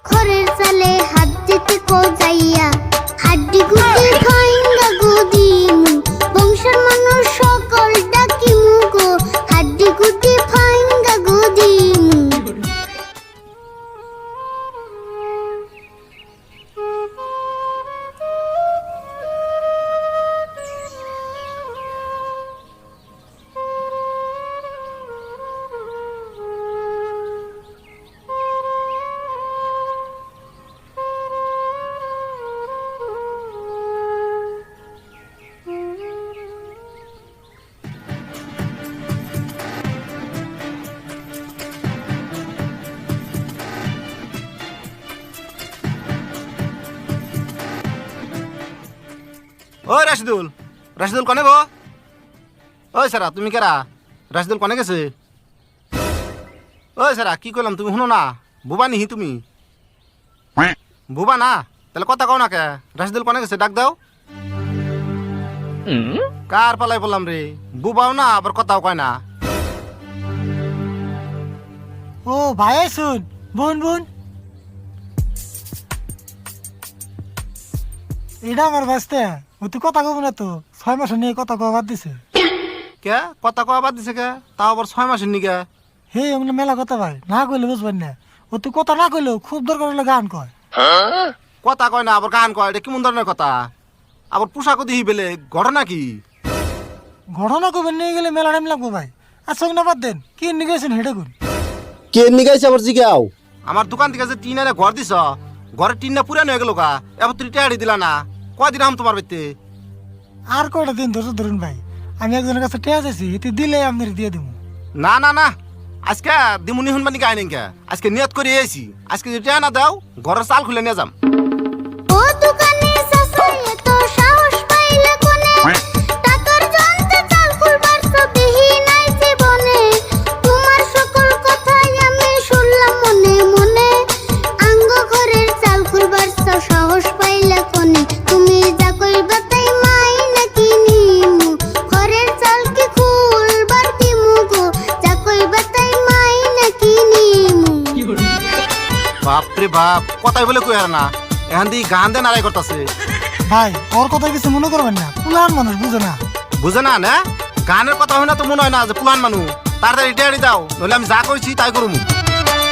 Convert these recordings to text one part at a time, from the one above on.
খড়ের চালে হাত দিতে কো যাইয়া হাড্ডি গুটি ভাঙ্গা গদিমু বংশের মানুষ সকল ডাকিমু গো হাড্ডি গুটি ভাঙ্গা গদিমু ওই রাশিদুল, রাশিদুল কনে গো? ওই সারা তুমি কেরা? রাশিদুল কনে গেছে? ওই সারা কি কইলাম তুমি শুনো না? বুবা নিহি তুমি? বুবা না তাহলে কথা কও না কে? রাশিদুল কনে গেছে ডাক দাও। কার পালাই বললাম রে? বুবাও না আবার কথাও কয় না। ও ভাই শুন বোন বোন এটা আমার বাঁচতে ও তুই কথা কব না তো 6 মাস নিয়ে কথা কব বাদ দিছে কে কথা কওয়া বাদ দিছে কে? তাও আবার 6 মাসের নিকে? হে এমনি মেলা কথা ভাই না কইলে বুঝবেন না ও তুই কথা না কইলেও খুব দরকার হলে গান কয় কথা কয় না আবার গান কয়, এটা কেমন ধরনের কথা? আবার পোশাকও দিহি বেলে, ঘটনা কি? ঘটনা কবেন নিয়ে গেলে মেলা টাইম লাগবো ভাই আচ্ছা না বাদ দেন কি নিয়ে গেছেন হেঁটে গুন কে নিগাইছে আবার জিগাও? আমার দোকান থেকে যে টিন এনে ঘর দিছ, ঘরের টিনটা পুরানো হয়ে গেল গা, এবার তুই টেয়ারি দিলা না, কয়দিন আম তোমার বাড়িতে? আর কয়টা দিন ধরে ধরুন ভাই আমি একজনের কাছে টেয়া যাচ্ছি এতে দিলে আপনার দিয়ে দেবো না না না, আজকে দিমুনি শুনবানি গাই নাকি? আজকে নিয়ত করে এসি, আজকে যদি টেয়া না দাও ঘরের চাল খুলে নিয়ে যাম। ও দোকানে সাসাই এত সাহস পাইলে কোনে টাকার জানতে চাল খুলবার সবিহি নাই জীবনে তোমার সকল কথাই আমি শুনলাম মনে মনে আঙ্গ ঘরের চাল খুলবার সাহস পাইলে কোনে তুমি যা কইবা তাই মাই নাকি নিমু ঘরের চাল কি খুলবার দিমু গো যা কইবা তাই মাই নাকি নিমু বাপরে বাপ, কথাই বলে কই আর না, এখান দিয়ে গান দেন আড়াই করতেছে। ভাই ওর কথা কিছু মনে করবেন না পুলান মানুষ বুঝে না বুঝে না না? গানের কথা হয় না তো মনে হয় না যে পুলান মানুষ। তাড়াতাড়ি টেয়ারি দাও, নইলে আমি যা করছি তাই করবো।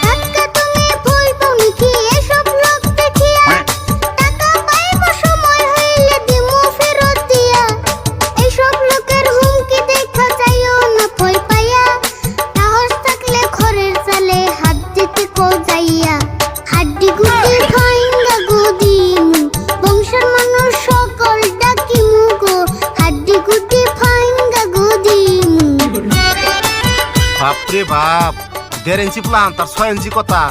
টাকা তুমি ভুল পাওনি কি এসব লোক দেখিয়া টাকা পাইব সময় হইলে দিমু ফেরত দিয়া এইসব লোকের হুমকি দেখা যাইও না ভয় পাইয়া সাহস থাকলে ঘরের চালে হাত দিতে কো যাইয়া হাড্ডি গুটি ভাঙ্গা গদিমু বংশের মানুষ সকল ডাকিমু গো হাড্ডি গুটি ভাঙ্গা গদিমু বাপরে বাপ, 1.5 ইঞ্চি প্লান তার 6 ইঞ্চি কথা।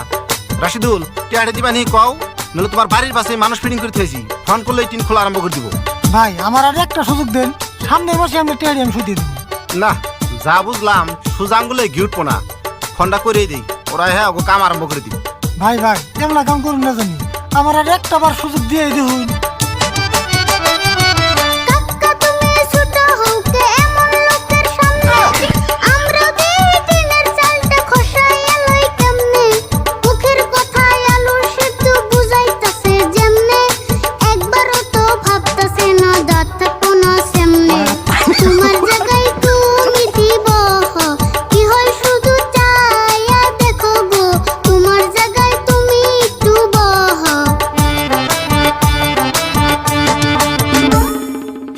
রাশিদুল টেয়ারি দিবা নি কও, নইলে তোমার বাড়ির পাশে মানুষ ফিটিং করে থেছি, ফোন করলে টিন খোলা আরম্ভ করে দিব। ভাই আমার আর একটা সুযোগ দেন সামনে মাসে আমি টেয়ারি আমি শুধু দেবো না যা বুঝলাম সুজা আঙ্গুলে ঘিউটবো না, ফোনটা করে দিই, ওরা হ্যাঁ ওকে কাম আরম্ভ করে দিই। ভাই ভাই এমন কাম করুন না জানি আমার আর একটা বার সুযোগ দিয়ে দেখুন কাকা তুমি ছোট হওকে এমন লোকের সামনে আমরা দিই দিনের চালটা খসাইয়া লই কেমনে মুখের কথায় আলুর সেদ্ধ বুঝাইতাছে যেমনে একবারও তো ভাবতাছে না দাঁত থাকবো না সেমনে তোমার জায়গায় তুমি দিব কি হয় শুধু চাইয়া দেখো গো তোমার জায়গায় তুমি একটু বহ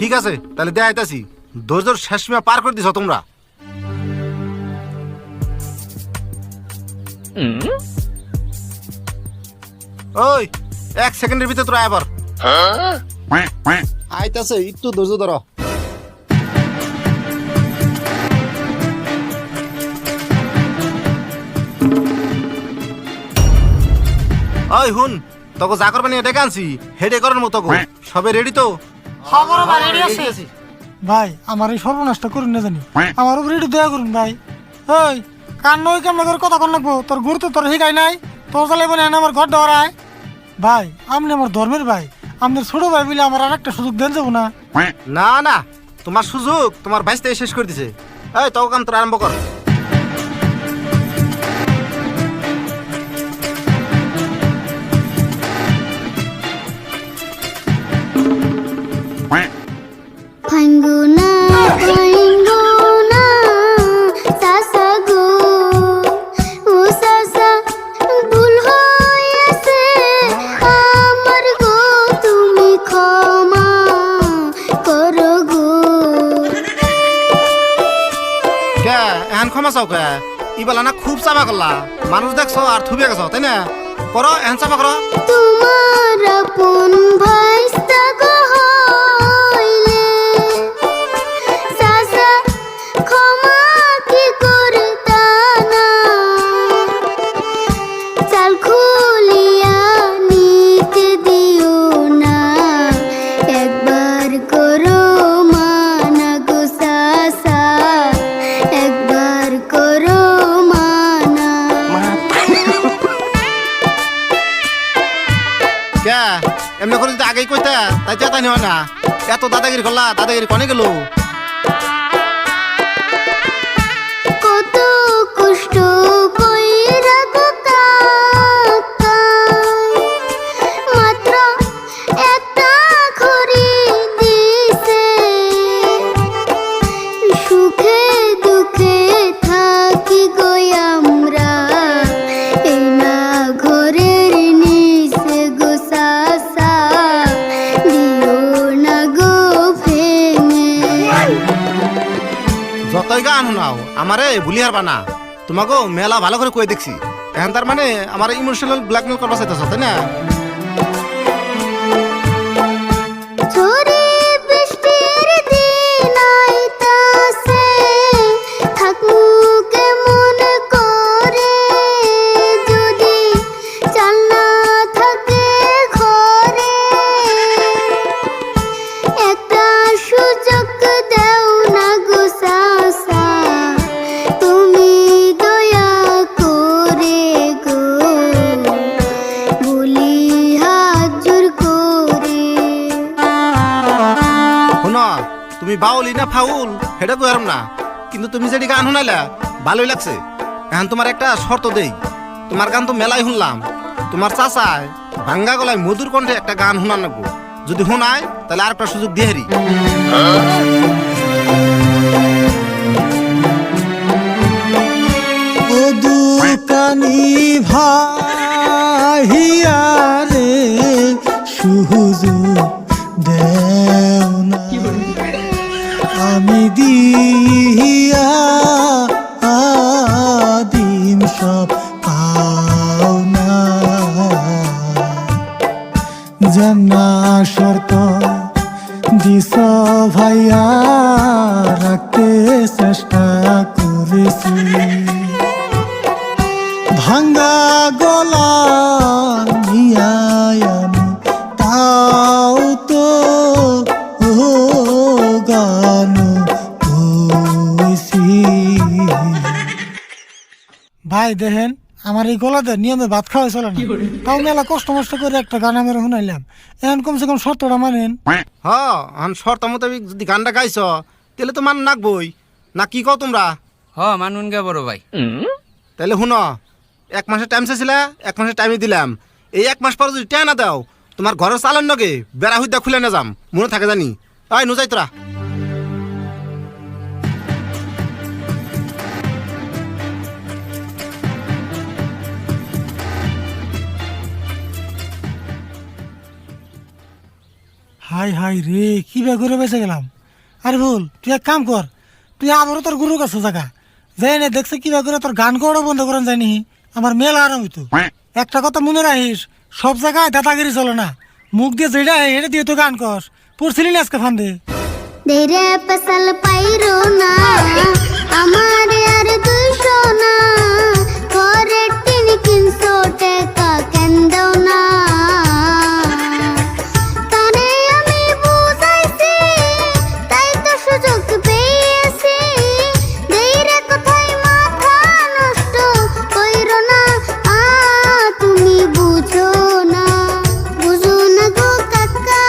ঠিক আছে তাহলে দেখাইতাছি, ধৈর্যর শেষ সীমা পার করে দিছ তোমরা। ওই 1 সেকেন্ডের ভিতরে তোরা আবার আইতাছে একটু ধৈর্য ধরো। ওই হুন, তোকে যা করবেন এটা আনছি হেডে করার মতো গো, সবে রেডি তো? ভাই আমার এই সর্বনাশটা করুন না জানি আমার উপরে একটু দয়া করুন ভাই ওই কান নই কেমন করে কথা কন লাগবো তোর গুরুত্ব তোর শিখাই নাই তোর চালাই বলে আমার ঘর ডরায় ভাই আপনি আমার ধর্মের ভাই আপনার ছোট ভাই বলে আমার আর একটা সুযোগ দেন যাবো না না না, তোমার সুযোগ তোমার ভাইস থেকে শেষ করে দিছে। এই তো কাম তোর আরম্ভ কর। ক্ষমা চাও কে ইবেলা না খুব চাপা করলা মানুষ দেখছো আর থুবে গেছো তাই না করো এখন চাপা করো তোমার আপন ভাইস্তা গো হইলে চাচা ক্ষমা কি করতা না চাল খুলিয়া নিতে দিও না একবার করো মানা গো চাচা একবার করো মানা কে এমনি করে যদি আগেই কইতা তাই চেতা নিও না এত দাদাগিরি করলা দাদাগিরি কনে গেল কত কষ্ট কইরা গো কাকা মাত্র একটা খড়ি দিছে সুখে দুঃখে থাকি গো আমরা এই না ঘরের নিচে গো চাচা দিও না গো ভেঙে যতই গান শোনাও আমারে ভুলি হারবা না তোমাকে মেলা ভালো করে কই দেখছি এখন তার মানে আমার ইমোশনাল ব্ল্যাকমেল করবা চাইতেছ তাই না ঝড়ে বৃষ্টির দিন আইতাছে থাকমু কেমন করে যদি চাল না থাকে ঘরে একটা সুযোগ দেও না গো চাচা তুমি দয়া করে গো বলি হাত জোর করে শোনো তুমি বাউলি না ফাউল সেটা কইরাম না কিন্তু তুমি যেটি গান শুনাইলা ভালোই লাগছে এখন তোমার একটা শর্ত দেই তোমার গান তো মেলাই শুনলাম তোমার চাচায় ভাঙ্গা গলায় মধুর কণ্ঠে একটা গান শুনান নাকবো যদি শোনায় তাহলে আর একটা সুযোগ দিয়ে হারি ও দুকানি ভাইয়া রে সুযোগ দেও না আমি দিয়া আদিম সব পাও না জানা শর্ত দিস ভাইয়া রাখতে চেষ্টা করেছি ভাঙ্গা গলা নিয়ায় আমি তাও তো গান কইছি ভাই দেখেন আমার এই গলাতে নিয়মে ভাত খাওয়া চলে না তাও মেলা কষ্ট মষ্ট করে একটা গান আমি শুনাইলাম এখন কমসে কম শর্তটা মানেন এখন শর্ত মোতাবেক যদি গানটা গাইছ তাহলে তো মান নাকবই না কি কও তোমরা মানুন গে বড় ভাই তাহলে শুনো 1 মাসের টাইম চাইছিলা 1 মাসের টাইমই দিলাম এই 1 মাস পর যদি টাইম না দাও তোমার ঘরের চালান নগে বেড়া হুইদা খুলে না যাম মনে থাকে জানি আয় নুজাই তোরা হাই হাই রে কি বে করে বেঁচে গেলাম আরে ভুল তুই এক কাম কর তুই আবারও তোর গুরুর কাছে জায়গা যাই না দেখছে কি বে করে তোর গান করাও বন্ধ করেন যায়নি আমার মেলা আরাম হইতো একটা কথা মনে রাখিস সব জায়গায় দাদাগিরি চলে না মুখ দিয়ে যেটা হেঁটে দিয়ে তো গান কর পড়ছিলি না আজকে ফান্দে দেরে পেশাল পাইরো না আমার আর 200 না ঘরের টিন 300 টাকা কেন দাও না তারে আমি বুঝাইছি তাই তো সুযোগ পেয়েছি দেরে কোথায় মাথা নষ্ট কইরো না তুমি বুঝো না গো কাকা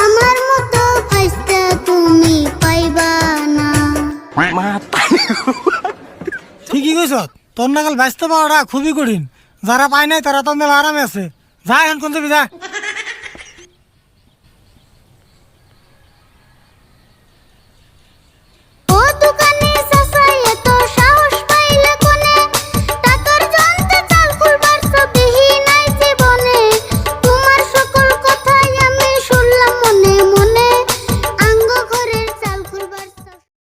আমার মতো ফাইস্তা তুমি পাইবা না ঠিকই কইস তোর নাগাল ব্যস্ত পাওয়াটা খুবই কঠিন যারা পায় নাই তারা তো মেলা আরামে আছে যা এখন কোন যাবি যা